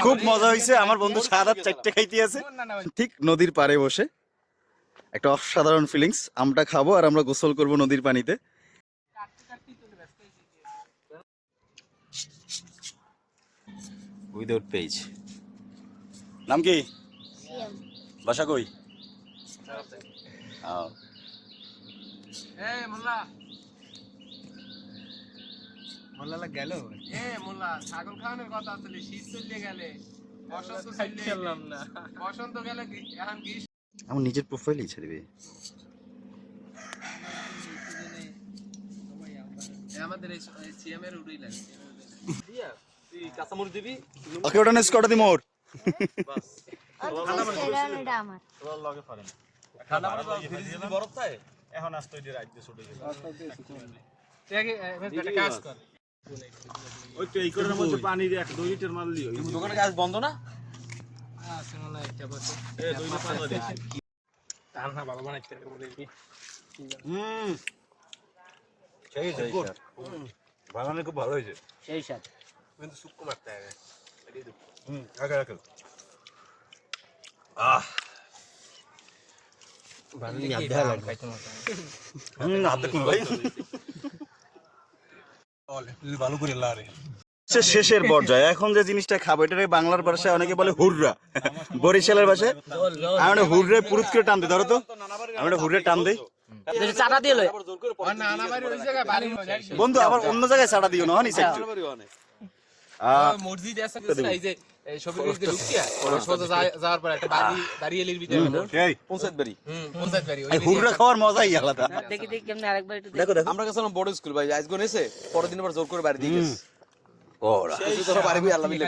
খুব মজা হয়েছে। আমার বন্ধু 7-8 খাইতে আছে ঠিক নদীর পাড়ে বসে। একটা অসাধারণ ফিলিংস। আমটা খাবো আর আমরা গোসল করব নদীর পানিতে। Without page. নাম কি? বাসা কই? মোল্লা গেল মোল্লা ছাগল খাওয়ানোর কথা আসলে শীত চলে গেলে বসন্ত খেললাম না বসন্ত গেলে এখন গ্রীষ্ম আমার নিজের প্রোফাইলই ছেড়ে দিবে। আমাদের এই সিএম এর উড়াই লাগে দিয়া তুই কাঁচামরিচ দিবি ওকে ওটা নেস কটা দি মোর বাস এটা আমার তোর লগে পারেন ঠান্ডা পানি ফ্রিজ যদি বরফ থাকে এখন আসতো এর রাইতে ছুটে গেল তুই আগে একটা কাজ কর ওই তো এই করের মধ্যে পানি দিয়ে 1-2 লিটার মারলি ওই দোকানে গ্যাস বন্ধ না আছে না একটা বসে এ 2 লিটার দে রান্না ভালো বানাইতে বলে কি সেই সেই বানানো খুব ভালো হয়েছে সেই স্বাদ কিন্তু সুক্কু মারতে হবে আগে রাখ বানানি আধা লাগে খাইতে মজা হাতে কোন ভাই ভালো করে লারে শেষের পর্যায়ে এখন যে জিনিসটা খাবো এটাকে বাংলার ভাষায় অনেকে বলে হুররা, বরিশালের ভাষায় আমি হুররে পুরুত করে টান দিই। ধরো তো আমি হুররে টান দিই চাটা দিয়ে লয় না না বাড়ি ওই জায়গায় বাড়ি বন্ধু, আবার অন্য জায়গায় ছাড়া দিও না হনি একটু। মসজিদ আছে এই যে শফিকুল যে লুকিয়া সোজা যাওয়ার পর একটা বাড়ি দাঁড়িয়েলির ভিতরে সেই পঞ্চায়েত বাড়ি পঞ্চায়েত বাড়ি এই হুররা খাওয়ার মজাই আলাদা। দেখি দেখি কেমনে আরেকবার একটু দেখো দেখো আমরা গেছিলাম বড় স্কুল ভাই আজকে নেছে পরের দিন আবার জোর করে বাড়ি দিয়ে গেছে ওরা বাড়ি আল্লাহ মিলে